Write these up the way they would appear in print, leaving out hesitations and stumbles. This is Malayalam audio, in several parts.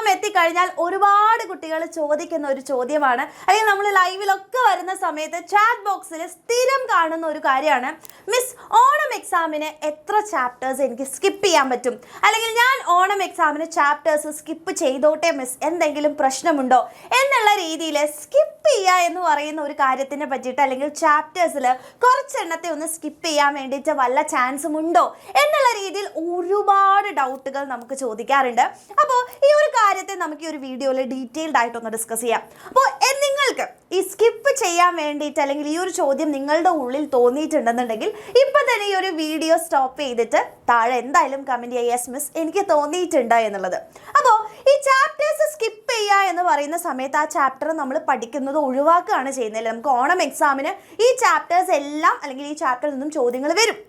എക്സാം എത്തിക്കഴിഞ്ഞാൽ ഒരുപാട് കുട്ടികൾ ചോദിക്കുന്ന ഒരു ചോദ്യമാണ്, അല്ലെങ്കിൽ നമ്മൾ ലൈവിലൊക്കെ വരുന്ന സമയത്ത് ചാറ്റ് ബോക്സിൽ സ്ഥിരം കാണുന്ന ഒരു കാര്യമാണ്, മിസ് ഓണം എക്സാമിന് എത്ര ചാപ്റ്റേഴ്സ് എനിക്ക് സ്കിപ്പ് ചെയ്യാൻ പറ്റും, അല്ലെങ്കിൽ ഞാൻ ഓണം എക്സാമിന് ചാപ്റ്റേഴ്സ് സ്കിപ്പ് ചെയ്തോട്ടെ മിസ്, എന്തെങ്കിലും പ്രശ്നമുണ്ടോ എന്നുള്ള രീതിയിൽ സ്കിപ്പ് ചെയ്യുക എന്ന് പറയുന്ന ഒരു കാര്യത്തിനെ പറ്റിയിട്ട്, അല്ലെങ്കിൽ ചാപ്റ്റേഴ്സിൽ കുറച്ചെണ്ണത്തെ ഒന്ന് സ്കിപ്പ് ചെയ്യാൻ വേണ്ടിയിട്ട് വല്ല ചാൻസും ഉണ്ടോ എന്നുള്ള രീതിയിൽ ഒരുപാട് ഡൗട്ടുകൾ നമുക്ക് ചോദിക്കാറുണ്ട്. അപ്പോൾ ഈ ഒരു കാര്യത്തെ നമുക്ക് ഈ ഒരു വീഡിയോയിൽ ഡീറ്റെയിൽഡ് ആയിട്ടൊന്ന് ഡിസ്കസ് ചെയ്യാം. അപ്പോൾ നിങ്ങൾക്ക് ഈ സ്കിപ്പ് ചെയ്യാൻ വേണ്ടിയിട്ട്, അല്ലെങ്കിൽ ഈ ഒരു ചോദ്യം നിങ്ങളുടെ ഉള്ളിൽ തോന്നിയിട്ടുണ്ടെന്നുണ്ടെങ്കിൽ ഇപ്പം തന്നെ ഈ ഒരു വീഡിയോ സ്റ്റോപ്പ് ചെയ്തിട്ട് താഴെ എന്തായാലും കമൻറ്റ് ചെയ്യുക, യെസ് മിസ് എനിക്ക് തോന്നിയിട്ടുണ്ട് എന്നുള്ളത്. അപ്പോൾ ഈ ചാപ്റ്റേഴ്സ് സ്കിപ്പ് ചെയ്യുക എന്ന് പറയുന്ന സമയത്ത് ആ ചാപ്റ്റർ നമ്മൾ പഠിക്കുന്നത് ഒഴിവാക്കുകയാണ് ചെയ്യുന്നത്. നമുക്ക് ഓണം എക്സാമിന് ഈ ചാപ്റ്റേഴ്സ് എല്ലാം, അല്ലെങ്കിൽ ഈ ചാപ്റ്ററിൽ നിന്നും ചോദ്യങ്ങൾ വരും.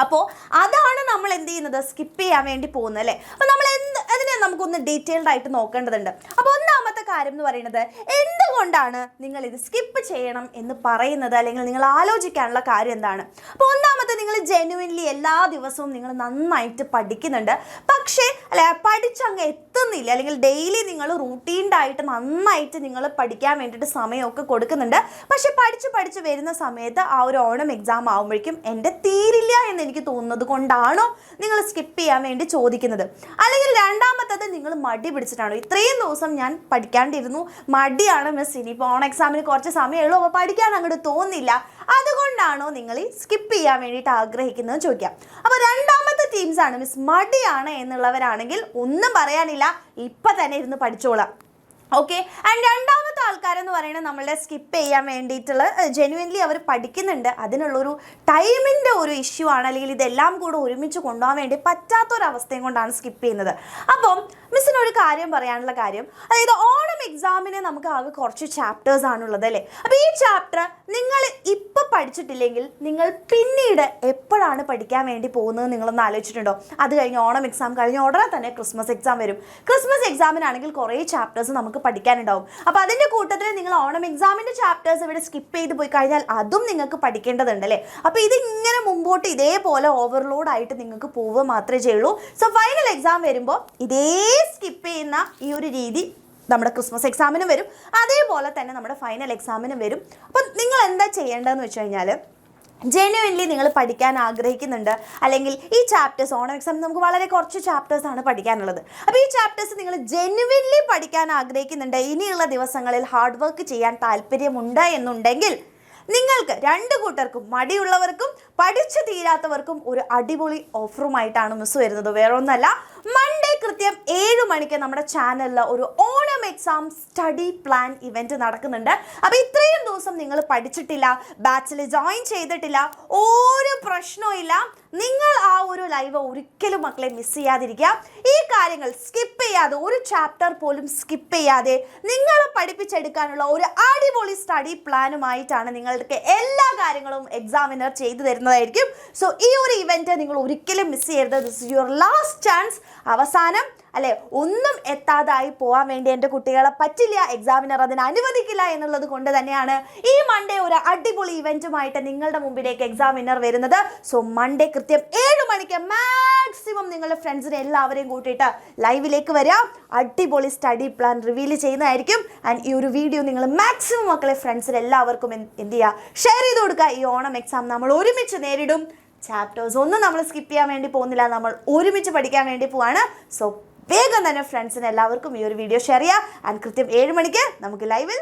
അപ്പോൾ അതാണ് നമ്മൾ എന്ത് ചെയ്യുന്നത്, സ്കിപ്പ് ചെയ്യാൻ വേണ്ടി പോകുന്നത് അല്ലേ. അപ്പോൾ നമ്മൾ അതിനെ നമുക്കൊന്ന് ഡീറ്റെയിൽഡ് ആയിട്ട് നോക്കേണ്ടതുണ്ട്. അപ്പോൾ ഒന്നാമത്തെ കാര്യം എന്ന് പറയുന്നത്, എന്തുകൊണ്ടാണ് നിങ്ങൾ ഇത് സ്കിപ്പ് ചെയ്യണം എന്ന് പറയുന്നത്, അല്ലെങ്കിൽ നിങ്ങൾ ആലോചിക്കാനുള്ള കാര്യം എന്താണ്? അപ്പോൾ ഒന്നാമത്തെ, നിങ്ങൾ ജെന്യുവൻലി എല്ലാ ദിവസവും നിങ്ങൾ നന്നായിട്ട് പഠിക്കുന്നുണ്ട്, പക്ഷേ അല്ലെ പഠിച്ചങ്ങ് എത്തുന്നില്ല, അല്ലെങ്കിൽ ഡെയിലി നിങ്ങൾ റൂട്ടീൻഡായിട്ട് നന്നായിട്ട് നിങ്ങൾ പഠിക്കാൻ വേണ്ടിയിട്ട് സമയമൊക്കെ കൊടുക്കുന്നുണ്ട്, പക്ഷേ പഠിച്ച് വരുന്ന സമയത്ത് ആ ഒരു ഓണം എക്സാം ആകുമ്പോഴേക്കും എൻ്റെ തീരില്ല എന്ന് എനിക്ക് തോന്നുന്നത് കൊണ്ടാണോ നിങ്ങൾ സ്കിപ്പ് ചെയ്യാൻ വേണ്ടി ചോദിക്കുന്നത്? അല്ലെങ്കിൽ രണ്ടാമത്തത്, നിങ്ങൾ മടി പിടിച്ചിട്ടാണോ? ഇത്രയും ദിവസം ഞാൻ പഠിക്കാണ്ടിരുന്നു, മടിയാണ് മിസ്, ഇനിയിപ്പോൾ ഓൺ എക്സാമിന് കുറച്ച് സമയമുള്ളൂ, അപ്പോൾ പഠിക്കാൻ അങ്ങോട്ട് തോന്നില്ല, അതുകൊണ്ടാണോ നിങ്ങൾ ഈ സ്കിപ്പ് ചെയ്യാൻ വേണ്ടിയിട്ട് ആഗ്രഹിക്കുന്നത് ചോദിക്കാം. അപ്പോൾ രണ്ടാമത്തെ ടീംസാണ്, മിസ് മടിയാണ് എന്നുള്ളവരാണെങ്കിൽ ഒന്നും പറയാനില്ല, ഇപ്പം തന്നെ ഇരുന്ന് പഠിച്ചോളാം. ഓക്കെ. ആൻഡ് രണ്ടാമത്തെ ആൾക്കാരെന്ന് പറയുന്നത് നമ്മളുടെ സ്കിപ്പ് ചെയ്യാൻ വേണ്ടിയിട്ടുള്ള ജെന്യുവൻലി അവർ പഠിക്കുന്നുണ്ട്, അതിനുള്ളൊരു ടൈമിൻ്റെ ഒരു ഇഷ്യൂ ആണ്, അല്ലെങ്കിൽ ഇതെല്ലാം കൂടെ ഒരുമിച്ച് കൊണ്ടുപോകാൻ വേണ്ടി പറ്റാത്തൊരവസ്ഥയും കൊണ്ടാണ് സ്കിപ്പ് ചെയ്യുന്നത്. അപ്പം മിസ്സിനൊരു കാര്യം പറയാനുള്ള കാര്യം, അതായത് ഓണം എക്സാമിന് നമുക്ക് ആകെ കുറച്ച് ചാപ്റ്റേഴ്സ് ആണുള്ളത് അല്ലേ. അപ്പോൾ ഈ ചാപ്റ്റർ നിങ്ങൾ ഇപ്പോൾ പഠിച്ചിട്ടില്ലെങ്കിൽ നിങ്ങൾ പിന്നീട് എപ്പോഴാണ് പഠിക്കാൻ വേണ്ടി പോകുന്നത് നിങ്ങളൊന്ന് ആലോചിച്ചിട്ടുണ്ടോ? അത് കഴിഞ്ഞ് ഓണം എക്സാം കഴിഞ്ഞ ഉടനെ തന്നെ ക്രിസ്മസ് എക്സാം വരും. ക്രിസ്മസ് എക്സാമിനാണെങ്കിൽ കുറേ ചാപ്റ്റേഴ്സ് നമുക്ക് പഠിക്കാനുണ്ടാവും. അപ്പോൾ അതിൻ്റെ കൂട്ടത്തിൽ നിങ്ങൾ ഓണം എക്സാമിൻ്റെ ചാപ്റ്റേഴ്സ് ഇവിടെ സ്കിപ്പ് ചെയ്ത് പോയി കഴിഞ്ഞാൽ അതും നിങ്ങൾക്ക് പഠിക്കേണ്ടതുണ്ട് അല്ലേ. അപ്പോൾ ഇതിങ്ങനെ മുമ്പോട്ട് ഇതേപോലെ ഓവർലോഡ് ആയിട്ട് നിങ്ങൾക്ക് പോവുക മാത്രമേ ചെയ്യുള്ളൂ. സോ ഫൈനൽ എക്സാം വരുമ്പോൾ ഇതേ സ്കിപ്പ് ചെയ്യുന്ന ഈ ഒരു രീതി നമ്മുടെ ക്രിസ്മസ് എക്സാമിനും വരും, അതേപോലെ തന്നെ നമ്മുടെ ഫൈനൽ എക്സാമിനും വരും. അപ്പം നിങ്ങൾ എന്താ ചെയ്യേണ്ടതെന്ന് വെച്ച് കഴിഞ്ഞാൽ, ജെന്യുവൻലി നിങ്ങൾ പഠിക്കാൻ ആഗ്രഹിക്കുന്നുണ്ട്, അല്ലെങ്കിൽ ഈ ചാപ്റ്റേഴ്സ് ഓണം എക്സാമിന് നമുക്ക് വളരെ കുറച്ച് ചാപ്റ്റേഴ്സാണ് പഠിക്കാനുള്ളത്. അപ്പോൾ ഈ ചാപ്റ്റേഴ്സ് നിങ്ങൾ ജെന്യുവൻലി പഠിക്കാൻ ആഗ്രഹിക്കുന്നുണ്ട്, ഇനിയുള്ള ദിവസങ്ങളിൽ ഹാർഡ് വർക്ക് ചെയ്യാൻ താല്പര്യമുണ്ട് എന്നുണ്ടെങ്കിൽ നിങ്ങൾക്ക് രണ്ട് കൂട്ടർക്കും, മടിയുള്ളവർക്കും പഠിച്ചു തീരാത്തവർക്കും ഒരു അടിപൊളി ഓഫറുമായിട്ടാണ് മിസ് വരുന്നത്. വേറെ ഒന്നല്ല, മൺഡേ കൃത്യം 7 മണിക്ക് നമ്മുടെ ചാനലിൽ ഒരു Onam exam study plan event നടക്കുന്നുണ്ട്. അപ്പോൾ ഇത്രയും ദിവസം നിങ്ങൾ പഠിച്ചിട്ടില്ല, ബാച്ചിൽ ജോയിൻ ചെയ്തിട്ടില്ല, ഒരു പ്രശ്നവും ഇല്ല, നിങ്ങൾ ആ ഒരു ലൈവ് ഒരിക്കലും മക്കളെ മിസ് ചെയ്യാതിരിക്കുക. ഈ കാര്യങ്ങൾ സ്കിപ്പ് ചെയ്യാതെ, ഒരു ചാപ്റ്റർ പോലും സ്കിപ്പ് ചെയ്യാതെ നിങ്ങൾ പഠിപ്പിച്ചെടുക്കാനുള്ള ഒരു അടിപൊളി സ്റ്റഡി പ്ലാനുമായിട്ടാണ് നിങ്ങൾക്ക് എല്ലാ കാര്യങ്ങളും എക്സാമിനർ ചെയ്തു തരുന്നതായിരിക്കും. സോ ഈ ഒരു ഇവൻറ്റ് നിങ്ങൾ ഒരിക്കലും മിസ് ചെയ്യരുത്. This is your last chance. അവസാനം അല്ലേ, ഒന്നും എത്താതായി പോകാൻ വേണ്ടി എൻ്റെ കുട്ടികളെ പറ്റില്ല, എക്സാമിനർ അതിന് അനുവദിക്കില്ല എന്നുള്ളത് കൊണ്ട് തന്നെയാണ് ഈ മൺഡേ ഒരു അടിപൊളി ഇവൻറ്റുമായിട്ട് നിങ്ങളുടെ മുമ്പിലേക്ക് എക്സാമിനർ വരുന്നത്. സോ മൺഡേ കൃത്യം 7 മണിക്ക് മാക്സിമം നിങ്ങളുടെ ഫ്രണ്ട്സിനെ എല്ലാവരെയും കൂട്ടിയിട്ട് ലൈവിലേക്ക് വരാം. അടിപൊളി സ്റ്റഡി പ്ലാൻ റിവീൽ ചെയ്യുന്നതായിരിക്കും. ആൻഡ് ഈ ഒരു വീഡിയോ നിങ്ങൾ മാക്സിമം മക്കളെ ഫ്രണ്ട്സിന് എല്ലാവർക്കും എന്ത് ചെയ്യുക, ഷെയർ ചെയ്ത് കൊടുക്കുക. ഈ ഓണം എക്സാം നമ്മൾ ഒരുമിച്ച് നേരിടും. ചാപ്റ്റേഴ്സ് ഒന്നും നമ്മൾ സ്കിപ്പ് ചെയ്യാൻ വേണ്ടി പോകുന്നില്ല, നമ്മൾ ഒരുമിച്ച് പഠിക്കാൻ വേണ്ടി പോവാണ്. സോ വേഗം തന്നെ ഫ്രണ്ട്സിന് എല്ലാവർക്കും ഈ ഒരു വീഡിയോ ഷെയർ ചെയ്യുക. ആൻഡ് കൃത്യം 7 മണിക്ക് നമുക്ക് ലൈവിൽ